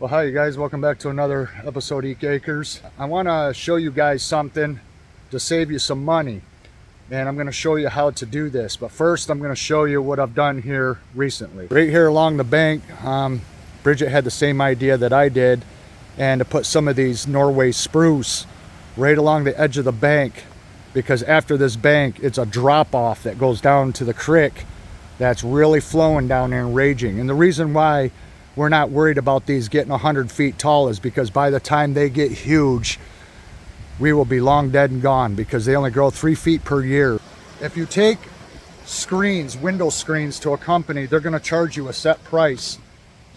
Well, hi you guys, welcome back to another episode of Eek Acres. I want to show you guys something to save you some money, and I'm going to show you how to do this. But first I'm going to show you what I've done here recently. Right here along the bank, Bridget had the same idea that I did, and to put some of these Norway spruce right along the edge of the bank, because after this bank it's a drop off that goes down to the creek that's really flowing down there and raging. And the reason why we're not worried about these getting 100 feet tall is because by the time they get huge, we will be long dead and gone, because they only grow 3 feet per year. If you take screens, window screens, to a company, they're going to charge you a set price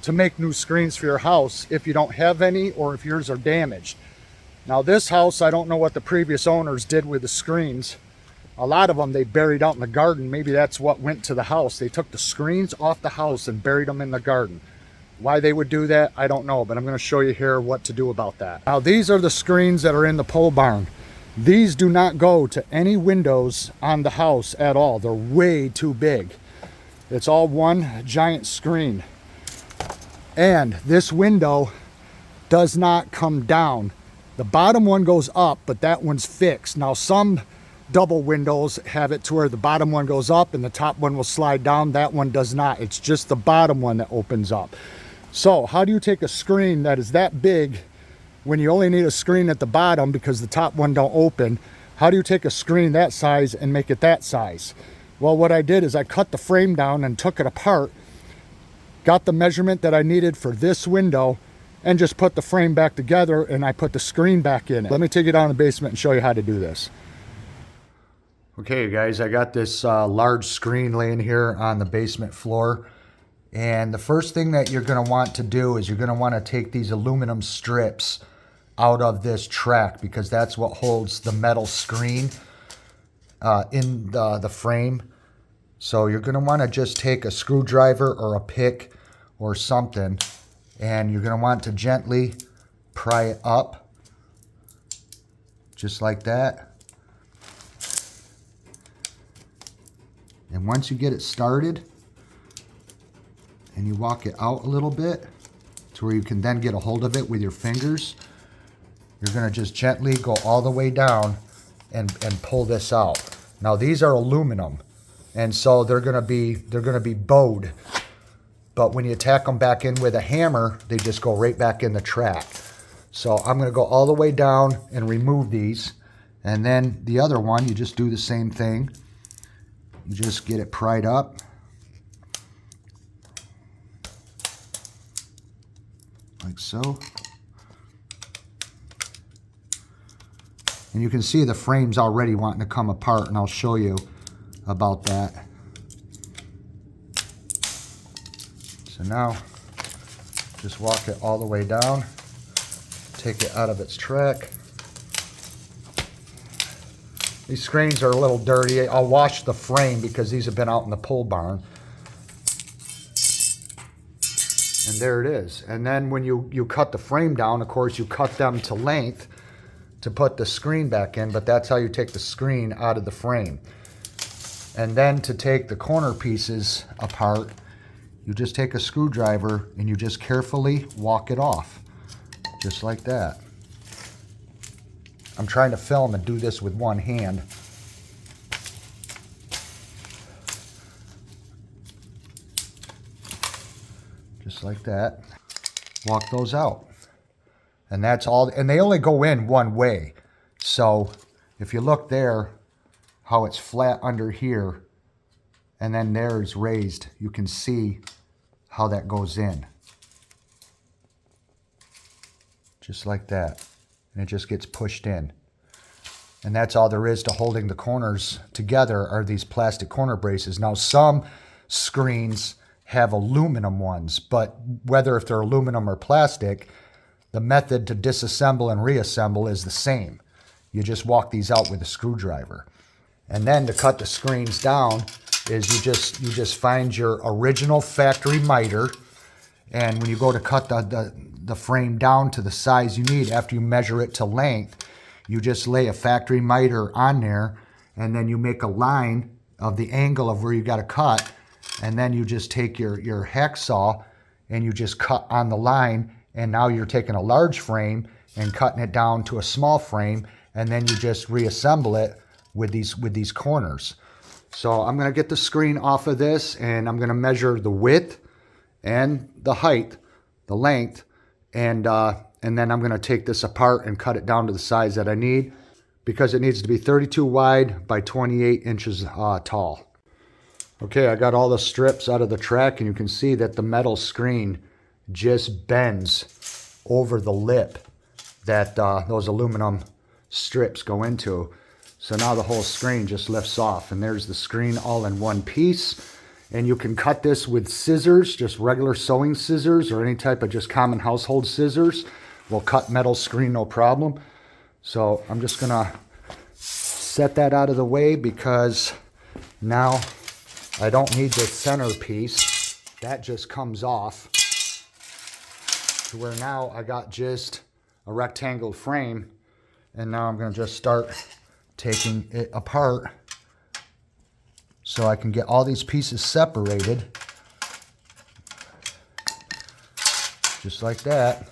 to make new screens for your house if you don't have any, or if yours are damaged. Now this house, I don't know what the previous owners did with the screens. A lot of them they buried out in the garden. Maybe that's what went to the house. They took the screens off the house and buried them in the garden. Why they would do that, I don't know, but I'm going to show you here what to do about that. Now these are the screens that are in the pole barn. These do not go to any windows on the house at all. They're way too big. It's all one giant screen. And this window does not come down. The bottom one goes up, but that one's fixed. Now some double windows have it to where the bottom one goes up and the top one will slide down. That one does not. It's just the bottom one that opens up. So how do you take a screen that is that big when you only need a screen at the bottom because the top one don't open? How do you take a screen that size and make it that size? Well, what I did is I cut the frame down and took it apart, got the measurement that I needed for this window, and just put the frame back together, and I put the screen back in it. Let me take you down to the basement and show you how to do this. Okay guys, I got this large screen laying here on the basement floor. And the first thing that you're going to want to do is you're going to want to take these aluminum strips out of this track, because that's what holds the metal screen in the frame. So you're going to want to just take a screwdriver or a pick or something, and you're going to want to gently pry it up, just like that. And once you get it started, and you walk it out a little bit to where you can then get a hold of it with your fingers, you're going to just gently go all the way down and pull this out. Now these are aluminum, and so they're going to be bowed, but when you tack them back in with a hammer, they just go right back in the track. So I'm going to go all the way down and remove these, and then the other one, you just do the same thing. You just get it pried up. Like so. And you can see the frame's already wanting to come apart, and I'll show you about that. So now, just walk it all the way down, take it out of its track. These screens are a little dirty. I'll wash the frame because these have been out in the pole barn. And there it is. And then when you cut the frame down, of course, you cut them to length to put the screen back in, but that's how you take the screen out of the frame. And then to take the corner pieces apart, you just take a screwdriver and you just carefully walk it off, just like that. I'm trying to film and do this with one hand. Just like that. Walk those out. And that's all. And they only go in one way. So if you look there, how it's flat under here, and then there is raised, you can see how that goes in. Just like that. And it just gets pushed in. And that's all there is to holding the corners together, are these plastic corner braces. Now some screens have aluminum ones, but whether if they're aluminum or plastic, the method to disassemble and reassemble is the same. You just walk these out with a screwdriver. And then to cut the screens down is you just find your original factory miter, and when you go to cut the frame down to the size you need after you measure it to length, you just lay a factory miter on there, and then you make a line of the angle of where you got to cut, and then you just take your hacksaw and you just cut on the line, and now you're taking a large frame and cutting it down to a small frame, and then you just reassemble it with these corners. So I'm going to get the screen off of this, and I'm going to measure the width and the height, the length, and then I'm going to take this apart and cut it down to the size that I need, because it needs to be 32 wide by 28 inches tall. Okay, I got all the strips out of the track, and you can see that the metal screen just bends over the lip that those aluminum strips go into. So now the whole screen just lifts off, and there's the screen all in one piece. And you can cut this with scissors, just regular sewing scissors, or any type of just common household scissors will cut metal screen no problem. So I'm just gonna set that out of the way, because now I don't need the center piece. That just comes off to where now I got just a rectangle frame. And now I'm gonna just start taking it apart so I can get all these pieces separated, just like that.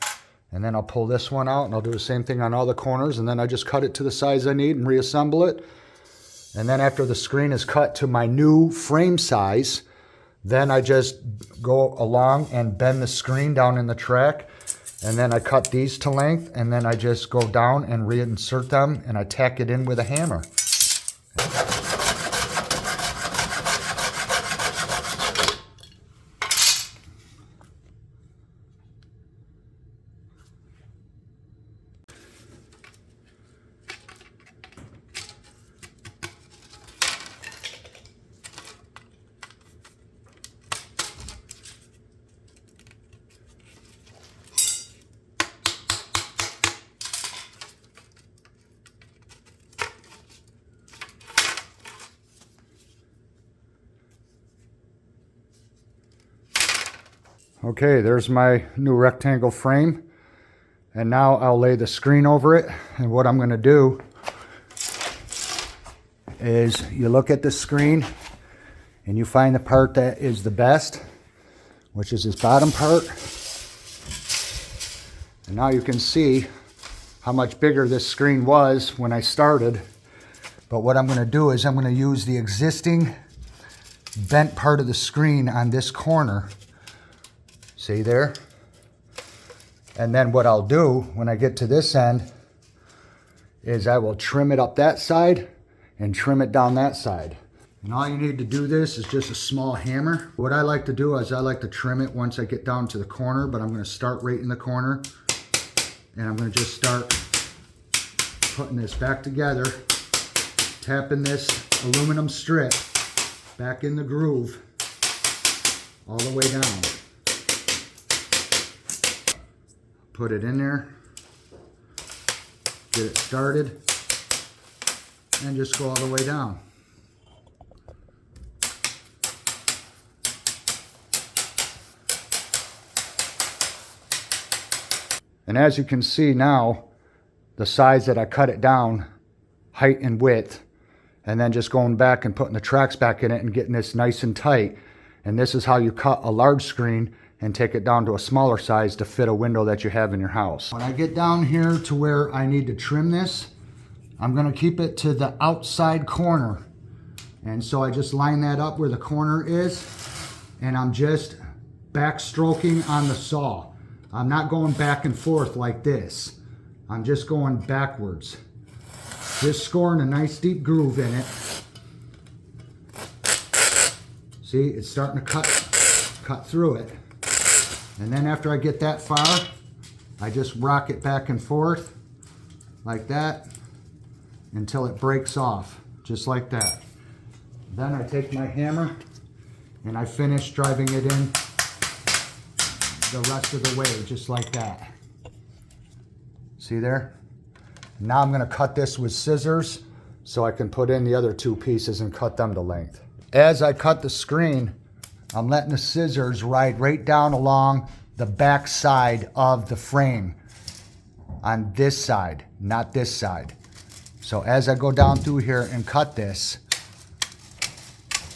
And then I'll pull this one out, and I'll do the same thing on all the corners, and then I just cut it to the size I need and reassemble it. And then after the screen is cut to my new frame size, then I just go along and bend the screen down in the track, and then I cut these to length, and then I just go down and reinsert them, and I tack it in with a hammer. Okay, there's my new rectangle frame, and now I'll lay the screen over it. And what I'm going to do is you look at the screen and you find the part that is the best, which is this bottom part. And now you can see how much bigger this screen was when I started. But what I'm going to do is I'm going to use the existing bent part of the screen on this corner. See there? And then what I'll do when I get to this end is I will trim it up that side and trim it down that side. And all you need to do this is just a small hammer. What I like to do is I like to trim it once I get down to the corner, but I'm going to start right in the corner. And I'm going to just start putting this back together, tapping this aluminum strip back in the groove all the way down. Put it in there, get it started, and just go all the way down. And as you can see now, the size that I cut it down, height and width, and then just going back and putting the tracks back in it and getting this nice and tight. And this is how you cut a large screen and take it down to a smaller size to fit a window that you have in your house. When I get down here to where I need to trim this, I'm gonna keep it to the outside corner. And so I just line that up where the corner is, and I'm just backstroking on the saw. I'm not going back and forth like this. I'm just going backwards. Just scoring a nice deep groove in it. See, it's starting to cut through it. And then after I get that far, I just rock it back and forth like that until it breaks off, just like that. Then I take my hammer and I finish driving it in the rest of the way, just like that. See there? Now I'm gonna cut this with scissors so I can put in the other two pieces and cut them to length. As I cut the screen, I'm letting the scissors ride right down along the back side of the frame on this side, not this side. So as I go down through here and cut this,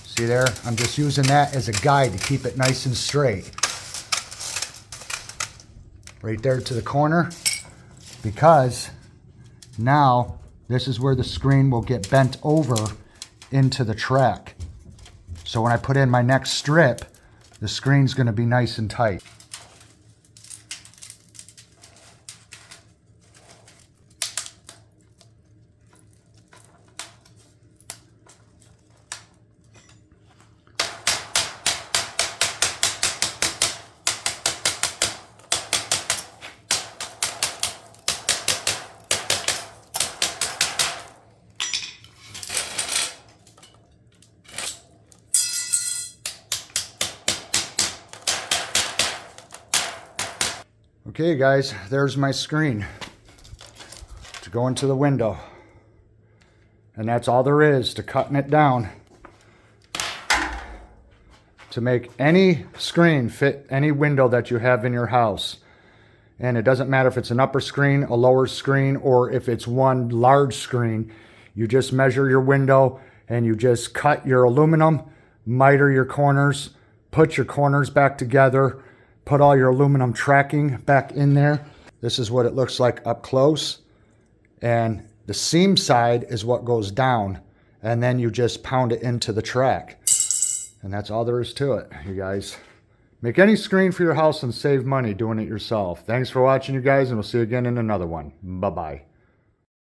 see there? I'm just using that as a guide to keep it nice and straight. right there to the corner, because now this is where the screen will get bent over into the track. So when I put in my next strip, the screen's going to be nice and tight. Okay guys, there's my screen to go into the window. And that's all there is to cutting it down to make any screen fit any window that you have in your house. And it doesn't matter if it's an upper screen, a lower screen, or if it's one large screen. You just measure your window and you just cut your aluminum, miter your corners, put your corners back together, put all your aluminum tracking back in there. This is what it looks like up close. And the seam side is what goes down. And then you just pound it into the track. And that's all there is to it, you guys. Make any screen for your house and save money doing it yourself. Thanks for watching, you guys, and we'll see you again in another one. Bye-bye.